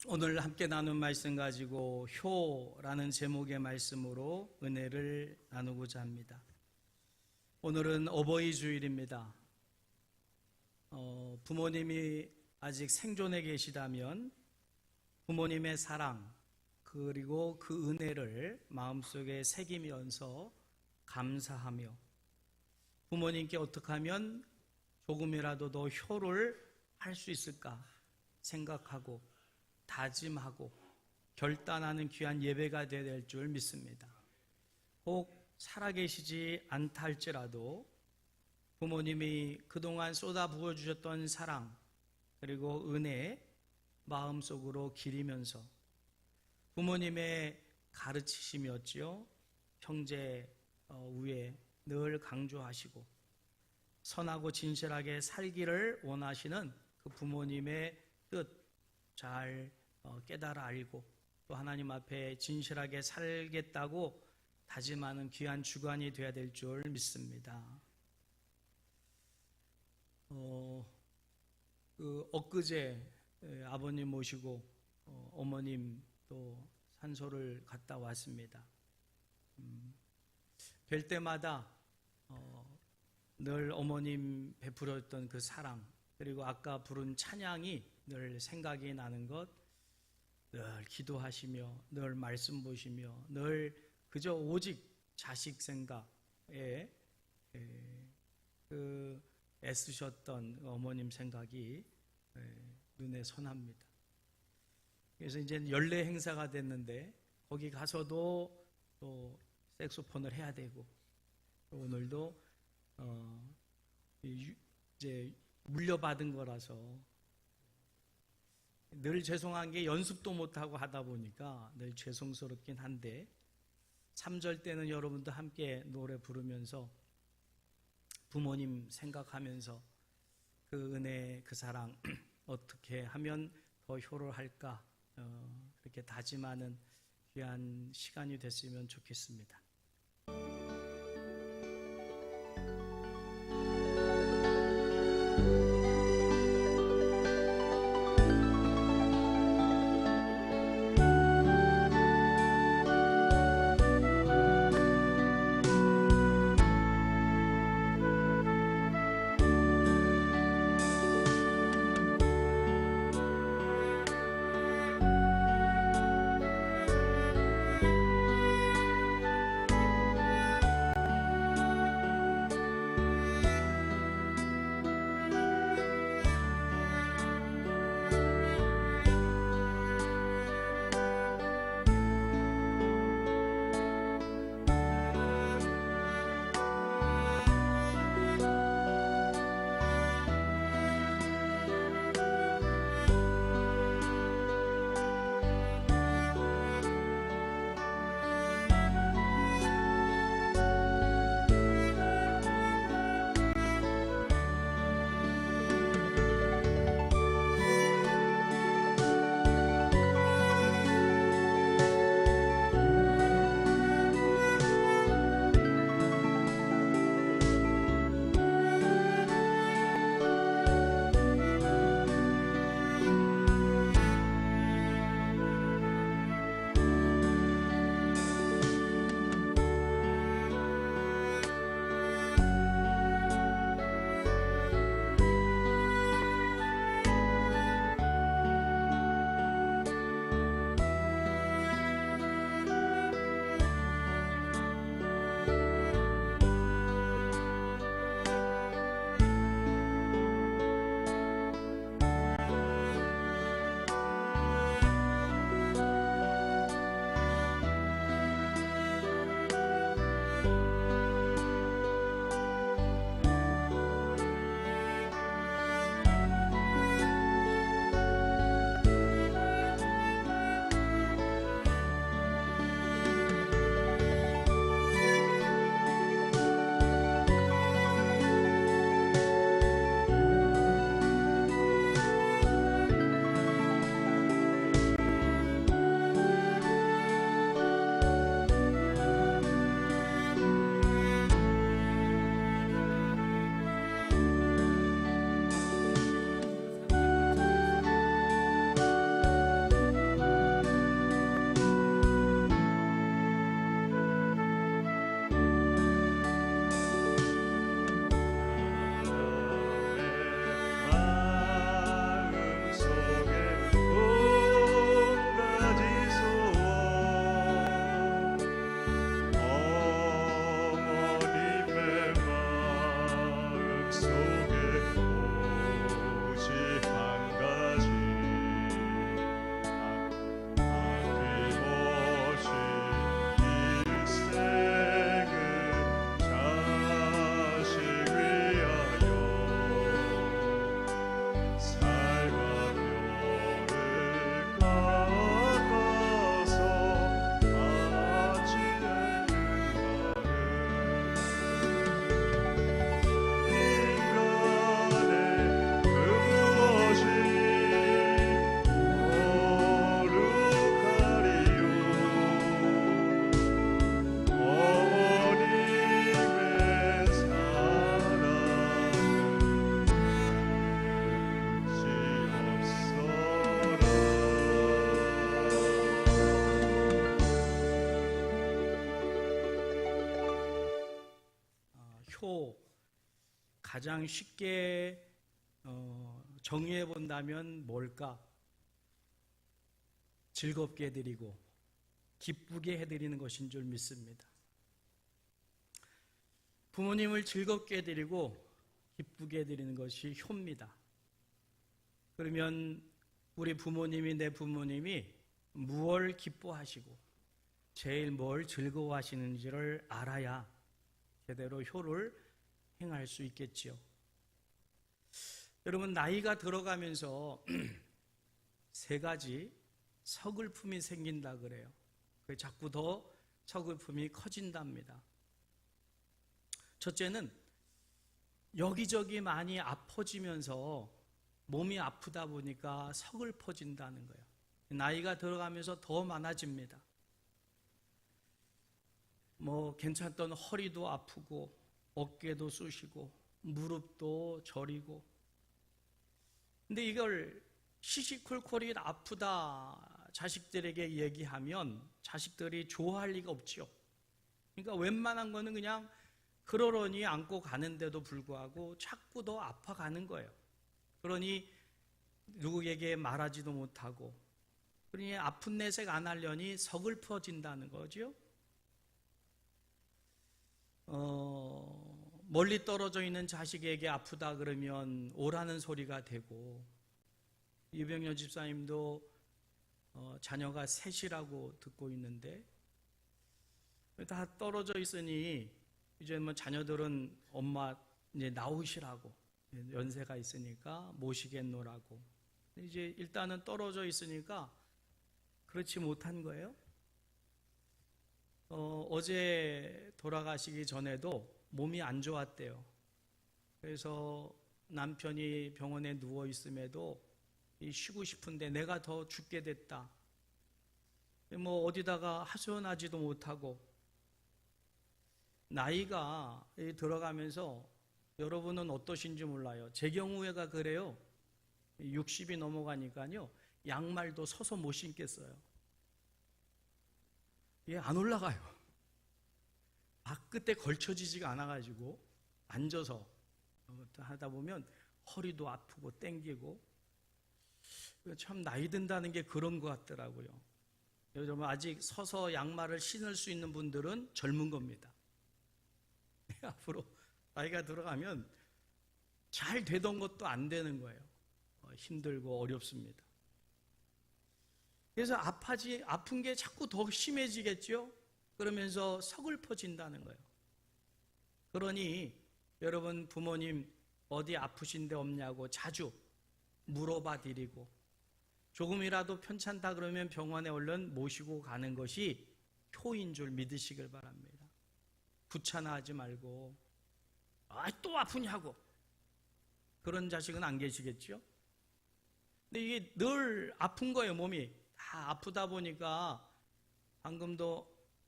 오늘 함께 나눈 말씀 가지고 효라는 제목의 말씀으로 은혜를 나누고자 합니다. 오늘은 어버이 주일입니다. 부모님이 아직 생존해 계시다면 부모님의 사랑 그리고 그 은혜를 마음속에 새기면서 감사하며 부모님께 어떻게 하면 조금이라도 더 효를 할 수 있을까 생각하고 다짐하고 결단하는 귀한 예배가 되어야 될 줄 믿습니다. 혹 살아계시지 않다 할지라도 부모님이 그동안 쏟아부어 주셨던 사랑 그리고 은혜 마음속으로 기리면서 부모님의 가르치심이었지요. 형제 위에 늘 강조하시고 선하고 진실하게 살기를 원하시는 그 부모님의 뜻 잘 깨달아 알고 또 하나님 앞에 진실하게 살겠다고 다짐하는 귀한 주간이 되어야 될 줄 믿습니다. 엊그제 아버님 모시고 어머님 또 산소를 갔다 왔습니다. 뵐 때마다 늘 어머님 베풀었던 그 사랑 그리고 아까 부른 찬양이 늘 생각이 나는 것, 늘 기도하시며 늘 말씀 보시며 늘 그저 오직 자식 생각에 그 애쓰셨던 어머님 생각이 눈에 선합니다. 그래서 이제 연례 행사가 됐는데 거기 가서도 또 색소폰을 해야 되고 오늘도 이제 물려받은 거라서 늘 죄송한 게 연습도 못하고 하다 보니까 늘 죄송스럽긴 한데 3절 때는 여러분도 함께 노래 부르면서 부모님 생각하면서 그 은혜 그 사랑 어떻게 하면 더 효를 할까 그렇게 다짐하는 귀한 시간이 됐으면 좋겠습니다. 슬퍼 가장 쉽게 정의해 본다면 뭘까? 즐겁게 해드리고 기쁘게 해드리는 것인 줄 믿습니다. 부모님을 즐겁게 해드리고 기쁘게 해드리는 것이 효입니다. 그러면 우리 부모님이, 내 부모님이 무엇을 기뻐하시고 제일 뭘 즐거워하시는지를 알아야 제대로 효를 행할 수 있겠지요. 여러분, 나이가 들어가면서 세 가지 서글픔이 생긴다 그래요. 자꾸 더 서글픔이 커진답니다. 첫째는 여기저기 많이 아파지면서 몸이 아프다 보니까 서글퍼진다는 거예요. 나이가 들어가면서 더 많아집니다. 괜찮던 허리도 아프고 어깨도 쑤시고 무릎도 저리고. 근데 이걸 시시콜콜이 아프다 자식들에게 얘기하면 자식들이 좋아할 리가 없지요. 그러니까 웬만한 거는 그냥 그러려니 안고 가는데도 불구하고 자꾸 더 아파가는 거예요. 그러니 누구에게 말하지도 못하고, 그러니 아픈 내색 안 하려니 서글퍼진다는 거죠. 멀리 떨어져 있는 자식에게 아프다 그러면 오라는 소리가 되고, 유병여 집사님도 자녀가 셋이라고 듣고 있는데 다 떨어져 있으니 이제 자녀들은 엄마 이제 나오시라고, 연세가 있으니까 모시겠노라고. 이제 일단은 떨어져 있으니까 그렇지 못한 거예요. 어제 돌아가시기 전에도 몸이 안 좋았대요. 그래서 남편이 병원에 누워 있음에도 쉬고 싶은데 내가 더 죽게 됐다. 어디다가 하소연하지도 못하고. 나이가 들어가면서 여러분은 어떠신지 몰라요. 제 경우에가 그래요. 60이 넘어가니까요, 양말도 서서 못 신겠어요. 이게 안 올라가요. 끝에 걸쳐지지가 않아가지고 앉아서 하다 보면 허리도 아프고 땡기고. 참 나이 든다는 게 그런 것 같더라고요. 여러분, 아직 서서 양말을 신을 수 있는 분들은 젊은 겁니다. 앞으로 나이가 들어가면 잘 되던 것도 안 되는 거예요. 힘들고 어렵습니다. 그래서 아픈 게 자꾸 더 심해지겠죠? 그러면서 서글퍼진다는 거예요. 그러니 여러분, 부모님 어디 아프신 데 없냐고 자주 물어봐 드리고, 조금이라도 편찮다 그러면 병원에 얼른 모시고 가는 것이 효인 줄 믿으시길 바랍니다. 귀찮아하지 말고, 또 아프냐고. 그런 자식은 안 계시겠죠? 근데 이게 늘 아픈 거예요. 몸이 다 아프다 보니까,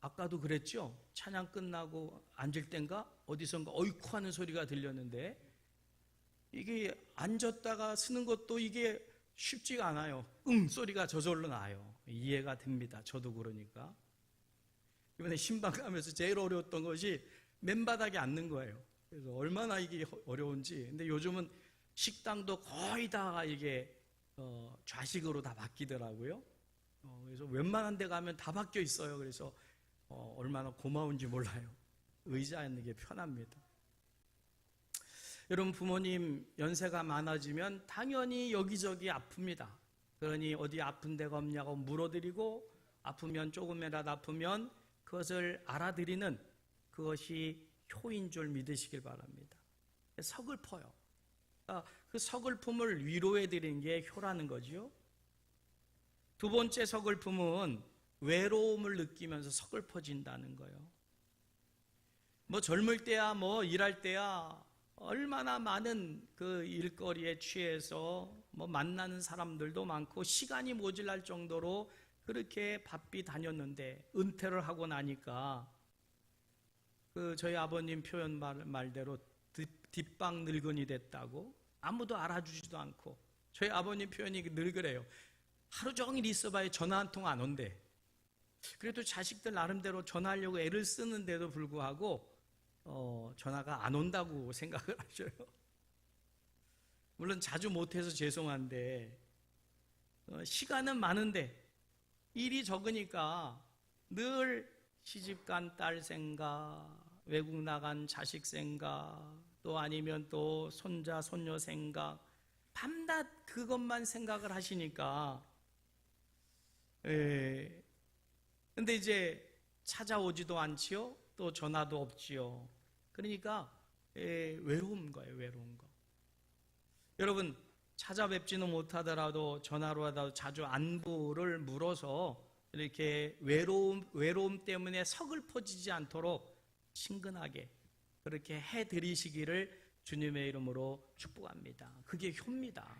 아까도 그랬죠? 찬양 끝나고 앉을 땐가 어디선가 어이쿠 하는 소리가 들렸는데, 이게 앉았다가 쓰는 것도 이게 쉽지가 않아요. 소리가 저절로 나요. 이해가 됩니다. 저도 그러니까. 이번에 신방 가면서 제일 어려웠던 것이 맨바닥에 앉는 거예요. 그래서 얼마나 이게 어려운지. 근데 요즘은 식당도 거의 다 이게 좌식으로 다 바뀌더라고요. 그래서 웬만한 데 가면 다 바뀌어 있어요. 그래서 얼마나 고마운지 몰라요. 의자에 있는 게 편합니다. 여러분, 부모님 연세가 많아지면 당연히 여기저기 아픕니다. 그러니 어디 아픈 데가 없냐고 물어드리고, 아프면 조금이라도 아프면 그것을 알아드리는 그것이 효인 줄 믿으시길 바랍니다. 서글퍼요. 그 서글픔을 위로해드리는 게 효라는 거죠. 두 번째 서글픔은 외로움을 느끼면서 서글퍼진다는 거예요. 젊을 때야 일할 때야 얼마나 많은 그 일거리에 취해서 만나는 사람들도 많고 시간이 모자랄 정도로 그렇게 바삐 다녔는데, 은퇴를 하고 나니까 저희 아버님 표현 말대로 뒷방 늙은이 됐다고, 아무도 알아주지도 않고. 저희 아버님 표현이 늘 그래요. 하루 종일 있어봐야 전화 한 통 안 온대. 그래도 자식들 나름대로 전화하려고 애를 쓰는데도 불구하고 전화가 안 온다고 생각을 하셔요. 물론 자주 못해서 죄송한데 시간은 많은데 일이 적으니까 늘 시집간 딸 생각, 외국 나간 자식 생각, 또 아니면 또 손자, 손녀 생각, 밤낮 그것만 생각을 하시니까 근데 이제 찾아오지도 않지요. 또 전화도 없지요. 그러니까 외로운 거예요. 외로운 거. 여러분 찾아뵙지는 못하더라도 전화로라도 자주 안부를 물어서 이렇게 외로움 때문에 서글퍼지지 않도록 친근하게 그렇게 해드리시기를 주님의 이름으로 축복합니다. 그게 효입니다.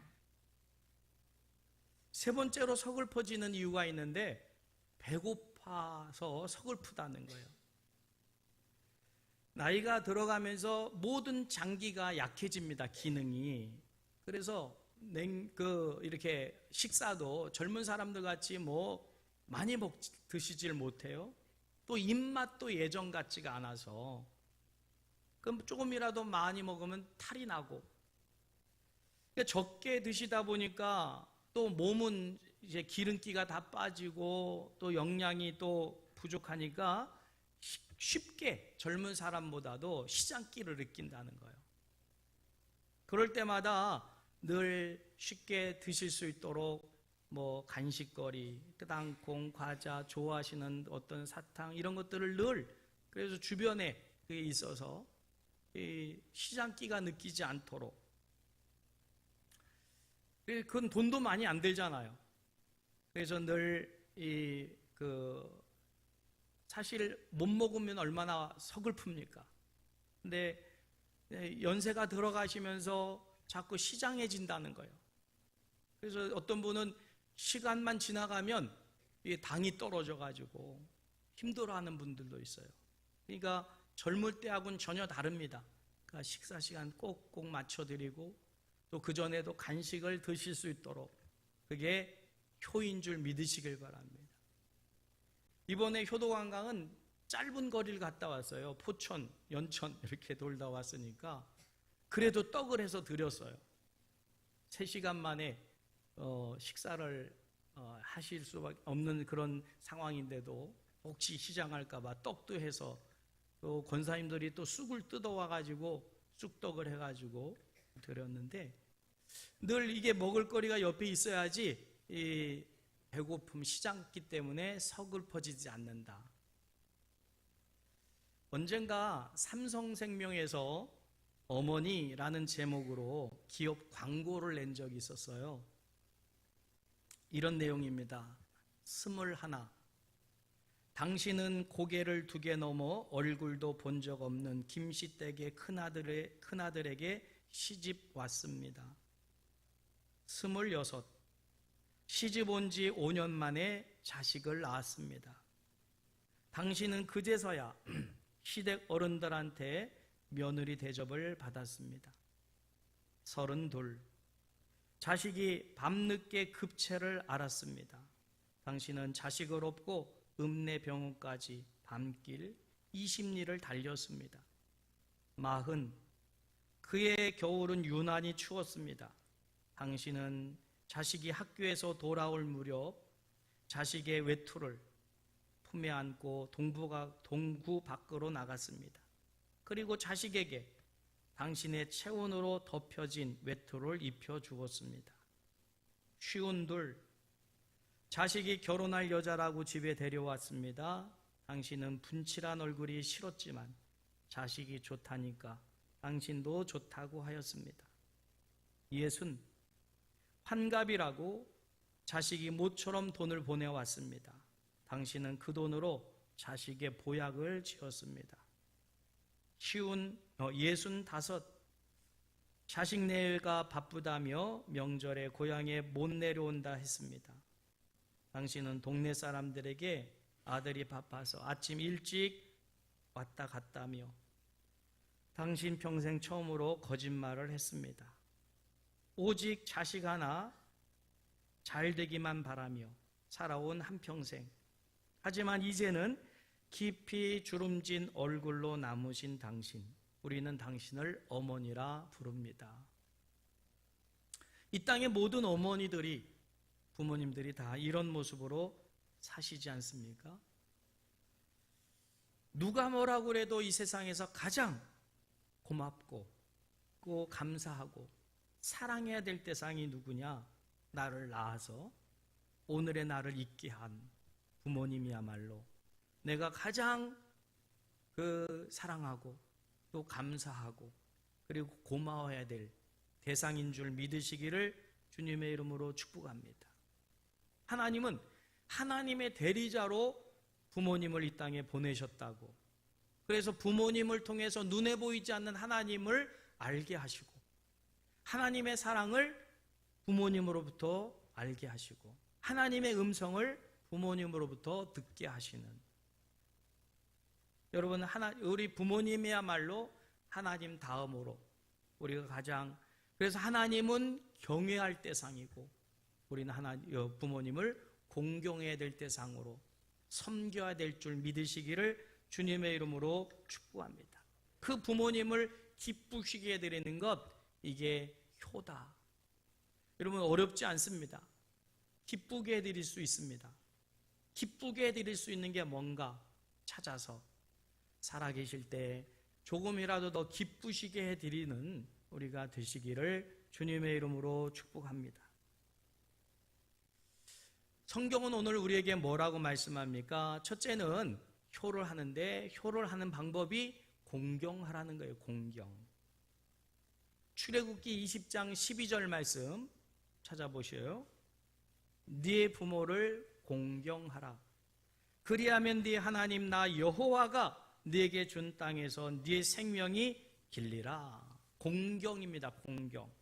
세 번째로 서글퍼지는 이유가 있는데 배고파서 서글프다는 거예요. 나이가 들어가면서 모든 장기가 약해집니다. 기능이. 그래서 이렇게 식사도 젊은 사람들 같이 많이 드시질 못해요. 또 입맛도 예전 같지가 않아서 그럼 조금이라도 많이 먹으면 탈이 나고 그러니까 적게 드시다 보니까 또 몸은 이제 기름기가 다 빠지고 또 영양이 또 부족하니까 쉽게 젊은 사람보다도 시장기를 느낀다는 거예요. 그럴 때마다 늘 쉽게 드실 수 있도록 간식거리, 땅콩, 과자, 좋아하시는 어떤 사탕 이런 것들을 늘 그래서 주변에 있어서 시장기가 느끼지 않도록 그건 돈도 많이 안 들잖아요. 그래서 늘 사실 못 먹으면 얼마나 서글픕니까? 근데 연세가 들어가시면서 자꾸 시장해진다는 거예요. 그래서 어떤 분은 시간만 지나가면 당이 떨어져가지고 힘들어하는 분들도 있어요. 그러니까 젊을 때하고는 전혀 다릅니다. 그러니까 식사 시간 꼭꼭 맞춰드리고 또 그전에도 간식을 드실 수 있도록 그게 효인 줄 믿으시길 바랍니다. 이번에 효도관광은 짧은 거리를 갔다 왔어요. 포천, 연천 이렇게 돌다 왔으니까 그래도 떡을 해서 드렸어요. 3시간 만에 식사를 하실 수밖에 없는 그런 상황인데도 혹시 시장할까 봐 떡도 해서 또 권사님들이 또 쑥을 뜯어와가지고 쑥떡을 해가지고 드렸는데 늘 이게 먹을거리가 옆에 있어야지 이 배고픔 시장기 때문에 서글퍼지지 않는다. 언젠가 삼성생명에서 어머니라는 제목으로 기업 광고를 낸 적이 있었어요. 이런 내용입니다. 21. 당신은 고개를 2개 넘어 얼굴도 본 적 없는 김씨댁의 큰아들에게 시집 왔습니다. 26. 시집 온 지 5년 만에 자식을 낳았습니다. 당신은 그제서야 시댁 어른들한테 며느리 대접을 받았습니다. 32. 자식이 밤늦게 급체를 알았습니다. 당신은 자식을 업고 읍내병원까지 밤길 20리를 달렸습니다. 40. 그의 겨울은 유난히 추웠습니다. 당신은 자식이 학교에서 돌아올 무렵 자식의 외투를 품에 안고 동구 밖으로 나갔습니다. 그리고 자식에게 당신의 체온으로 덮여진 외투를 입혀 주었습니다. 52. 자식이 결혼할 여자라고 집에 데려왔습니다. 당신은 분칠한 얼굴이 싫었지만 자식이 좋다니까 당신도 좋다고 하였습니다. 60. 환갑이라고 자식이 모처럼 돈을 보내왔습니다. 당신은 그 돈으로 자식의 보약을 지었습니다. 65. 자식 내외가 바쁘다며 명절에 고향에 못 내려온다 했습니다. 당신은 동네 사람들에게 아들이 바빠서 아침 일찍 왔다 갔다며 당신 평생 처음으로 거짓말을 했습니다. 오직 자식 하나 잘 되기만 바라며 살아온 한평생. 하지만 이제는 깊이 주름진 얼굴로 남으신 당신, 우리는 당신을 어머니라 부릅니다. 이 땅의 모든 어머니들이, 부모님들이 다 이런 모습으로 사시지 않습니까? 누가 뭐라고 그래도 이 세상에서 가장 고맙고 또 감사하고 사랑해야 될 대상이 누구냐? 나를 낳아서 오늘의 나를 있게 한 부모님이야말로 내가 가장 사랑하고 또 감사하고 그리고 고마워해야 될 대상인 줄 믿으시기를 주님의 이름으로 축복합니다. 하나님은 하나님의 대리자로 부모님을 이 땅에 보내셨다고. 그래서 부모님을 통해서 눈에 보이지 않는 하나님을 알게 하시고 하나님의 사랑을 부모님으로부터 알게 하시고 하나님의 음성을 부모님으로부터 듣게 하시는, 여러분, 우리 부모님이야말로 하나님 다음으로 우리가 가장, 그래서 하나님은 경외할 대상이고 우리는 부모님을 공경해야 될 대상으로 섬겨야 될 줄 믿으시기를 주님의 이름으로 축복합니다. 그 부모님을 기쁘시게 해드리는 것, 이게 효다. 여러분, 어렵지 않습니다. 기쁘게 해드릴 수 있습니다. 기쁘게 해드릴 수 있는 게 뭔가 찾아서 살아계실 때 조금이라도 더 기쁘시게 해드리는 우리가 되시기를 주님의 이름으로 축복합니다. 성경은 오늘 우리에게 뭐라고 말씀합니까? 첫째는 효를 하는데, 효를 하는 방법이 공경하라는 거예요. 공경. 출애굽기 20장 12절 말씀 찾아보셔요. 네 부모를 공경하라. 그리하면 네 하나님 나 여호와가 네게 준 땅에서 네 생명이 길리라. 공경입니다. 공경.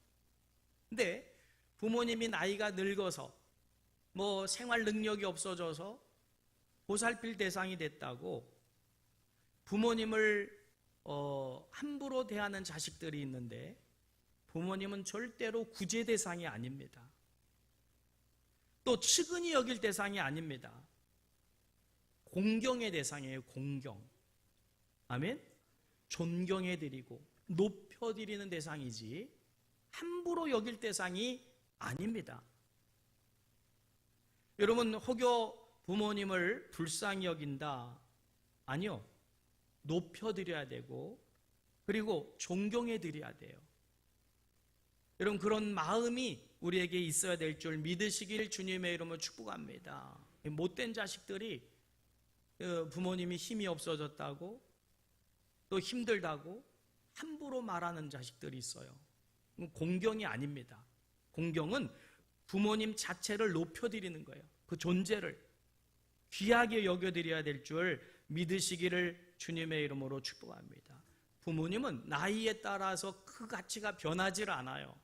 근데 부모님이 나이가 늙어서 생활 능력이 없어져서 보살필 대상이 됐다고 부모님을 함부로 대하는 자식들이 있는데, 부모님은 절대로 구제 대상이 아닙니다. 또 측은히 여길 대상이 아닙니다. 공경의 대상이에요. 공경. 아멘. 존경해드리고 높여드리는 대상이지 함부로 여길 대상이 아닙니다. 여러분, 혹여 부모님을 불쌍히 여긴다? 아니요. 높여드려야 되고 그리고 존경해드려야 돼요. 여러분, 그런 마음이 우리에게 있어야 될 줄 믿으시길 주님의 이름으로 축복합니다. 못된 자식들이 부모님이 힘이 없어졌다고 또 힘들다고 함부로 말하는 자식들이 있어요. 공경이 아닙니다. 공경은 부모님 자체를 높여드리는 거예요. 그 존재를 귀하게 여겨드려야 될 줄 믿으시기를 주님의 이름으로 축복합니다. 부모님은 나이에 따라서 그 가치가 변하지 않아요.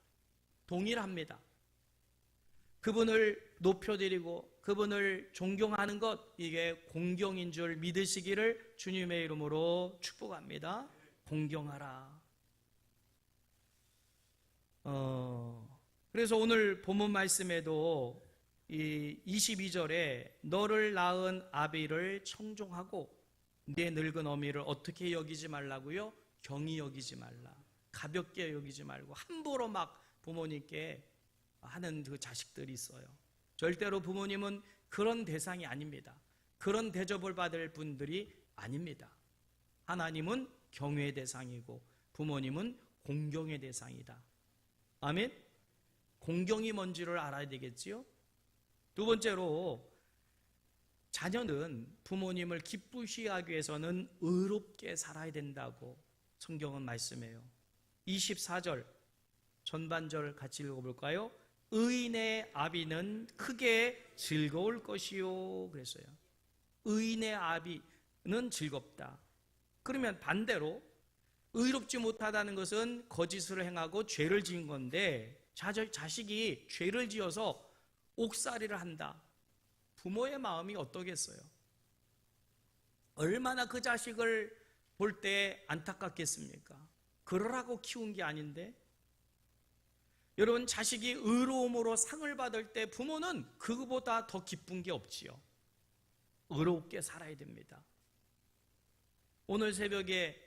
동일합니다. 그분을 높여드리고 그분을 존경하는 것, 이게 공경인 줄 믿으시기를 주님의 이름으로 축복합니다. 공경하라. 그래서 오늘 본문 말씀에도 이 22절에 너를 낳은 아비를 청종하고 내 늙은 어미를 어떻게 여기지 말라고요? 경히 여기지 말라. 가볍게 여기지 말고 함부로 막 부모님께 하는 그 자식들이 있어요. 절대로 부모님은 그런 대상이 아닙니다. 그런 대접을 받을 분들이 아닙니다. 하나님은 경외의 대상이고 부모님은 공경의 대상이다. 아멘? 공경이 뭔지를 알아야 되겠지요? 두 번째로, 자녀는 부모님을 기쁘시게 하기 위해서는 의롭게 살아야 된다고 성경은 말씀해요. 24절 전반절 같이 읽어볼까요? 의인의 아비는 크게 즐거울 것이요 그랬어요. 의인의 아비는 즐겁다. 그러면 반대로 의롭지 못하다는 것은 거짓을 행하고 죄를 지은 건데, 자식이 죄를 지어서 옥살이를 한다. 부모의 마음이 어떠겠어요? 얼마나 그 자식을 볼 때 안타깝겠습니까? 그러라고 키운 게 아닌데. 여러분, 자식이 의로움으로 상을 받을 때 부모는 그거보다 더 기쁜 게 없지요. 의롭게 살아야 됩니다. 오늘 새벽에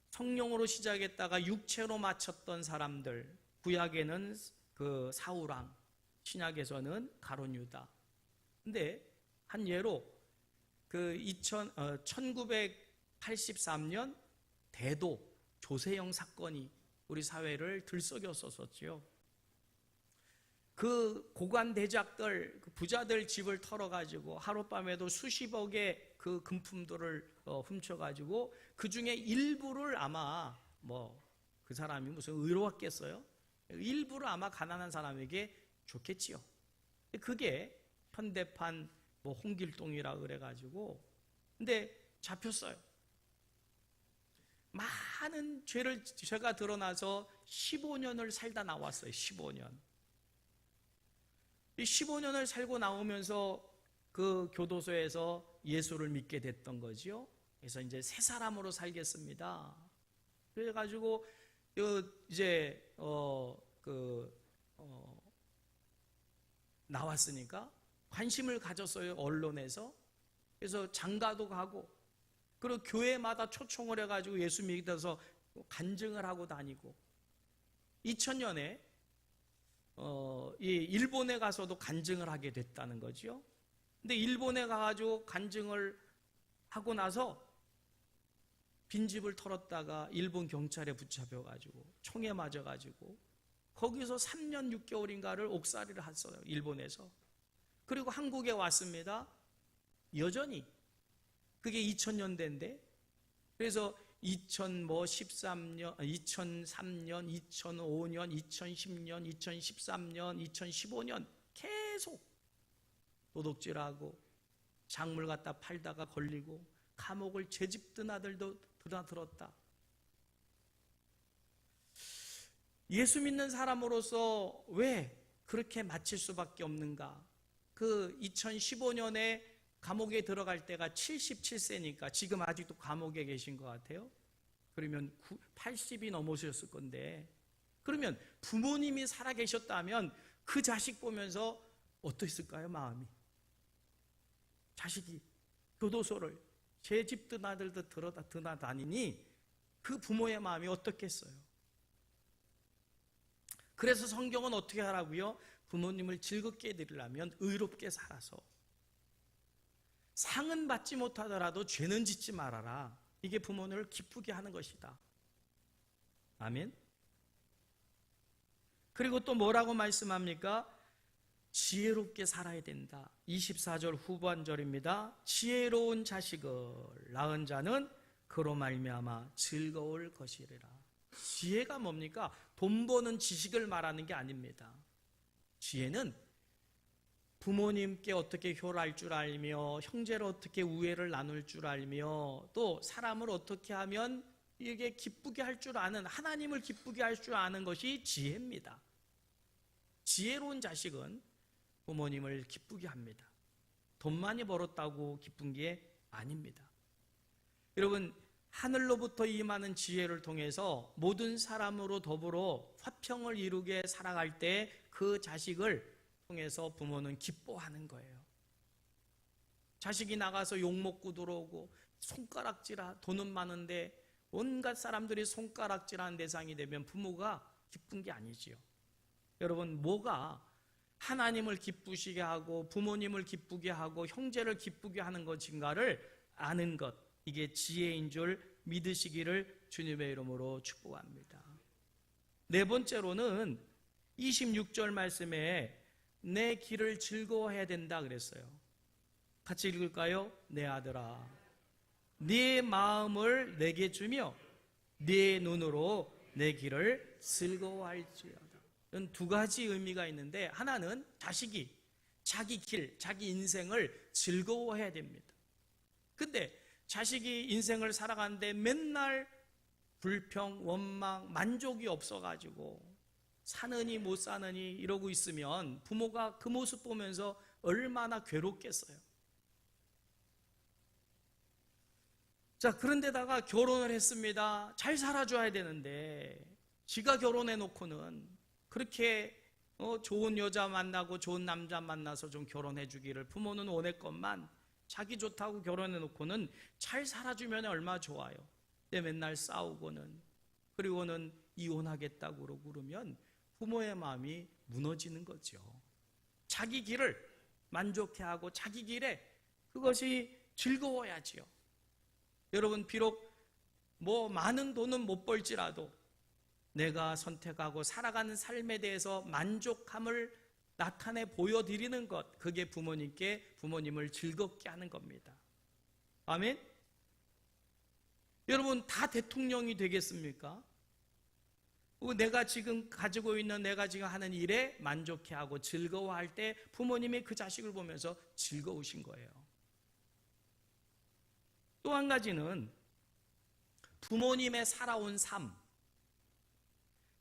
성령으로 시작했다가 육체로 마쳤던 사람들, 구약에는 그 사울왕, 신약에서는 가룟 유다. 근데 한 예로 그 1983년 대도 조세영 사건이 우리 사회를 들썩였었죠. 그 고관 대작들, 그 부자들 집을 털어가지고 하룻밤에도 수십억의 그 금품들을 훔쳐가지고 그 중에 일부를 아마 그 사람이 무슨 의로웠겠어요? 일부를 아마 가난한 사람에게 줬겠지요. 그게 현대판 홍길동이라 그래가지고 근데 잡혔어요. 많은 죄가 드러나서 15년을 살다 나왔어요. 15년. 이 15년을 살고 나오면서 그 교도소에서 예수를 믿게 됐던 거지요. 그래서 이제 새 사람으로 살겠습니다. 그래가지고 이제 나왔으니까 관심을 가졌어요. 언론에서. 그래서 장가도 가고 그리고 교회마다 초청을 해가지고 예수 믿어서 간증을 하고 다니고 2000년에 이 일본에 가서도 간증을 하게 됐다는 거죠. 근데 일본에 가가지고 간증을 하고 나서 빈집을 털었다가 일본 경찰에 붙잡혀가지고 총에 맞아가지고 거기서 3년 6개월인가를 옥살이를 했어요. 일본에서. 그리고 한국에 왔습니다. 여전히 그게 2000년대인데 그래서 2013년, 2003년, 2005년, 2010년, 2013년, 2015년 계속 도둑질하고 작물 갖다 팔다가 걸리고 감옥을 죄집든 아들도 드나들었다. 예수 믿는 사람으로서 왜 그렇게 마칠 수밖에 없는가? 그 2015년에 감옥에 들어갈 때가 77세니까 지금 아직도 감옥에 계신 것 같아요. 그러면 80이 넘으셨을 건데 그러면 부모님이 살아계셨다면 그 자식 보면서 어떠했을까요? 마음이. 자식이 교도소를 제 집 드나들도 드나다니니 그 부모의 마음이 어떻겠어요? 그래서 성경은 어떻게 하라고요? 부모님을 즐겁게 해드리려면 의롭게 살아서 상은 받지 못하더라도 죄는 짓지 말아라. 이게 부모님을 기쁘게 하는 것이다. 아멘. 그리고 또 뭐라고 말씀합니까? 지혜롭게 살아야 된다. 24절 후반절입니다. 지혜로운 자식을 낳은 자는 그로 말미암아 즐거울 것이리라. 지혜가 뭡니까? 돈 버는 지식을 말하는 게 아닙니다. 지혜는 부모님께 어떻게 효랄 줄 알며 형제를 어떻게 우애를 나눌 줄 알며 또 사람을 어떻게 하면 이게 기쁘게 할 줄 아는, 하나님을 기쁘게 할 줄 아는 것이 지혜입니다. 지혜로운 자식은 부모님을 기쁘게 합니다. 돈 많이 벌었다고 기쁜 게 아닙니다. 여러분, 하늘로부터 임하는 지혜를 통해서 모든 사람으로 더불어 화평을 이루게 살아갈 때 그 자식을 통해서 부모는 기뻐하는 거예요. 자식이 나가서 욕먹고 들어오고 손가락질하, 돈은 많은데 온갖 사람들이 손가락질하는 대상이 되면 부모가 기쁜 게 아니지요. 여러분, 뭐가 하나님을 기쁘시게 하고 부모님을 기쁘게 하고 형제를 기쁘게 하는 것인가를 아는 것, 이게 지혜인 줄 믿으시기를 주님의 이름으로 축복합니다. 네 번째로는 26절 말씀에 내 길을 즐거워해야 된다 그랬어요. 같이 읽을까요? 내 아들아, 네 마음을 내게 주며 네 눈으로 내 길을 즐거워할지어다. 이런 두 가지 의미가 있는데, 하나는 자식이 자기 길, 자기 인생을 즐거워해야 됩니다. 근데 자식이 인생을 살아가는데 맨날 불평, 원망, 만족이 없어가지고 사느니 못 사느니 이러고 있으면 부모가 그 모습 보면서 얼마나 괴롭겠어요. 자, 그런데다가 결혼을 했습니다. 잘 살아줘야 되는데 지가 결혼해 놓고는 그렇게 좋은 여자 만나고 좋은 남자 만나서 좀 결혼해 주기를 부모는 원했건만 자기 좋다고 결혼해 놓고는 잘 살아주면 얼마나 좋아요. 근데 맨날 싸우고는, 그리고는 이혼하겠다고 그러고 그러면 부모의 마음이 무너지는 거죠. 자기 길을 만족해하고 자기 길에 그것이 즐거워야지요. 여러분, 비록 뭐 많은 돈은 못 벌지라도 내가 선택하고 살아가는 삶에 대해서 만족함을 나타내 보여드리는 것, 그게 부모님을 즐겁게 하는 겁니다. 아멘? 여러분, 다 대통령이 되겠습니까? 내가 지금 가지고 있는, 내가 지금 하는 일에 만족해하고 즐거워할 때 부모님이 그 자식을 보면서 즐거우신 거예요. 또 한 가지는 부모님의 살아온 삶,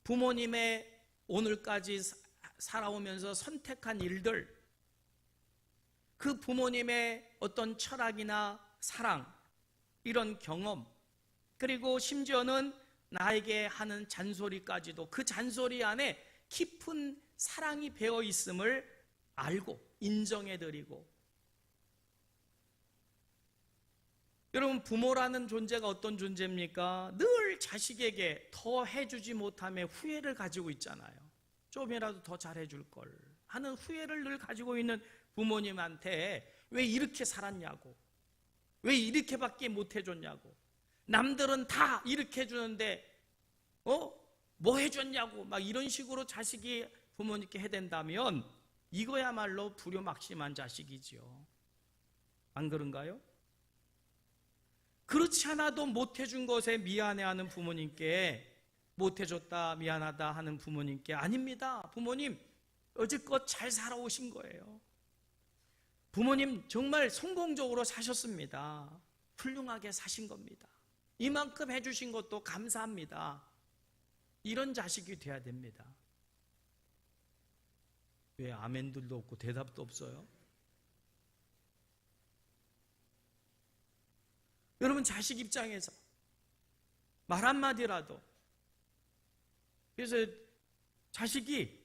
부모님의 오늘까지 살아오면서 선택한 일들, 그 부모님의 어떤 철학이나 사랑, 이런 경험, 그리고 심지어는 나에게 하는 잔소리까지도 그 잔소리 안에 깊은 사랑이 배어 있음을 알고 인정해드리고, 여러분, 부모라는 존재가 어떤 존재입니까? 늘 자식에게 더 해주지 못함에 후회를 가지고 있잖아요. 좀이라도 더 잘해줄 걸 하는 후회를 늘 가지고 있는 부모님한테 왜 이렇게 살았냐고, 왜 이렇게밖에 못 해줬냐고, 남들은 다 이렇게 해주는데 뭐 해줬냐고 막 이런 식으로 자식이 부모님께 해댄다면 이거야말로 불효막심한 자식이지요. 안 그런가요? 그렇지 않아도 못해준 것에 미안해하는 부모님께, 못해줬다 미안하다 하는 부모님께, 아닙니다. 부모님 여지껏 잘 살아오신 거예요. 부모님 정말 성공적으로 사셨습니다. 훌륭하게 사신 겁니다. 이만큼 해주신 것도 감사합니다. 이런 자식이 돼야 됩니다. 왜 아멘들도 없고 대답도 없어요? 여러분, 자식 입장에서 말 한마디라도, 그래서 자식이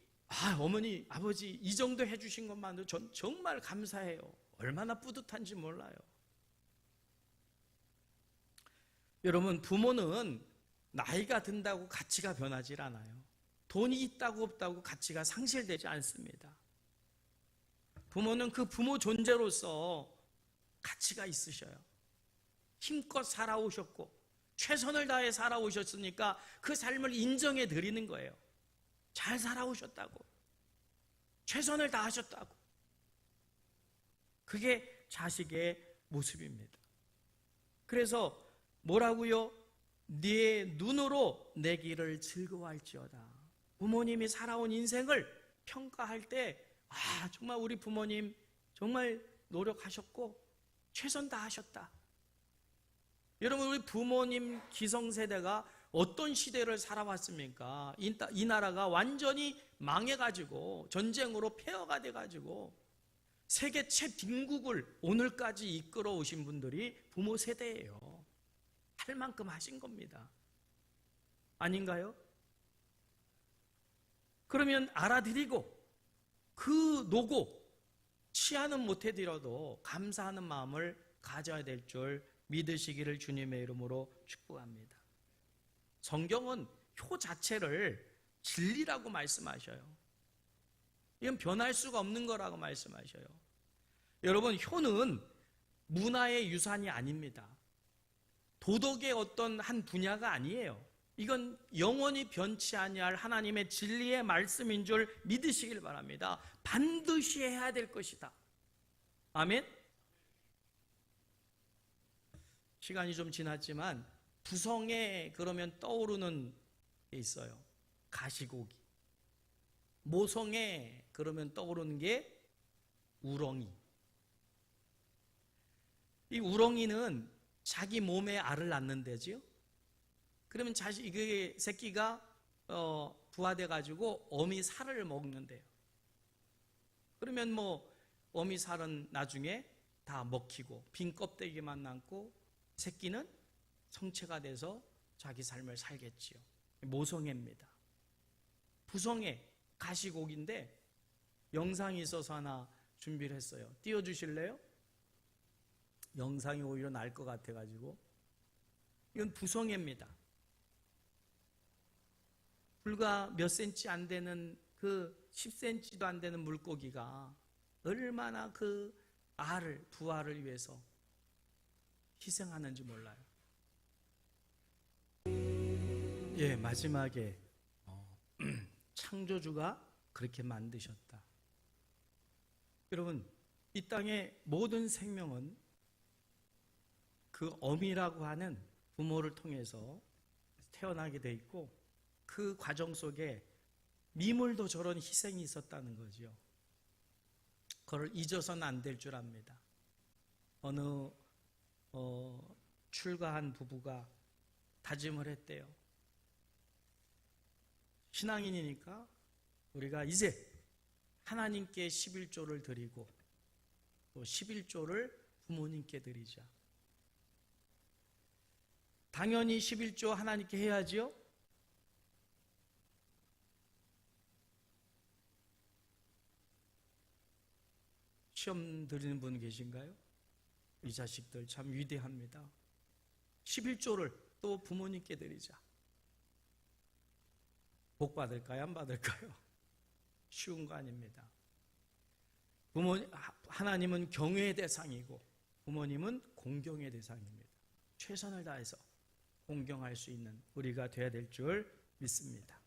어머니 아버지 이 정도 해주신 것만으로 전 정말 감사해요. 얼마나 뿌듯한지 몰라요. 여러분, 부모는 나이가 든다고 가치가 변하질 않아요. 돈이 있다고 없다고 가치가 상실되지 않습니다. 부모는 그 부모 존재로서 가치가 있으셔요. 힘껏 살아오셨고 최선을 다해 살아오셨으니까 그 삶을 인정해 드리는 거예요. 잘 살아오셨다고, 최선을 다하셨다고. 그게 자식의 모습입니다. 그래서 뭐라고요? 네 눈으로 내 길을 즐거워할지어다. 부모님이 살아온 인생을 평가할 때 정말 우리 부모님 정말 노력하셨고 최선 다하셨다. 여러분, 우리 부모님 기성세대가 어떤 시대를 살아왔습니까? 이 나라가 완전히 망해가지고 전쟁으로 폐허가 돼가지고 세계 최빈국을 오늘까지 이끌어 오신 분들이 부모 세대예요. 할 만큼 하신 겁니다. 아닌가요? 그러면 알아드리고 그 노고 치하는 못해드려도 감사하는 마음을 가져야 될 줄 믿으시기를 주님의 이름으로 축복합니다. 성경은 효 자체를 진리라고 말씀하셔요. 이건 변할 수가 없는 거라고 말씀하셔요. 여러분, 효는 문화의 유산이 아닙니다. 도덕의 어떤 한 분야가 아니에요. 이건 영원히 변치 아니할 하나님의 진리의 말씀인 줄 믿으시길 바랍니다. 반드시 해야 될 것이다. 아멘? 시간이 좀 지났지만 부성에 그러면 떠오르는 게 있어요. 가시고기. 모성에 그러면 떠오르는 게 우렁이. 이 우렁이는 자기 몸에 알을 낳는다지요. 그러면 이 새끼가 부화돼 가지고 어미 살을 먹는데요. 그러면 어미 살은 나중에 다 먹히고 빈 껍데기만 남고 새끼는 성체가 돼서 자기 삶을 살겠지요. 모성애입니다. 부성애, 가시고기인데 영상이 있어서 하나 준비를 했어요. 띄워주실래요? 영상이 오히려 나을 것 같아가지고 이건 부성애입니다. 불과 몇 센치 안 되는 그 10cm도 안 되는 물고기가 얼마나 그 알을, 부화를 위해서 희생하는지 몰라요. 예, 마지막에 창조주가 그렇게 만드셨다. 여러분, 이 땅의 모든 생명은 그 어미라고 하는 부모를 통해서 태어나게 돼 있고 그 과정 속에 미물도 저런 희생이 있었다는 거죠. 그걸 잊어서는 안 될 줄 압니다. 어느 출가한 부부가 다짐을 했대요. 신앙인이니까 우리가 이제 하나님께 11조를 드리고 또 11조를 부모님께 드리자. 당연히 11조 하나님께 해야지요. 시험 드리는 분 계신가요? 이 자식들 참 위대합니다. 11조를 또 부모님께 드리자. 복 받을까요? 안 받을까요? 쉬운 거 아닙니다. 하나님은 경외의 대상이고 부모님은 공경의 대상입니다. 최선을 다해서 공경할 수 있는 우리가 되어야 될 줄 믿습니다.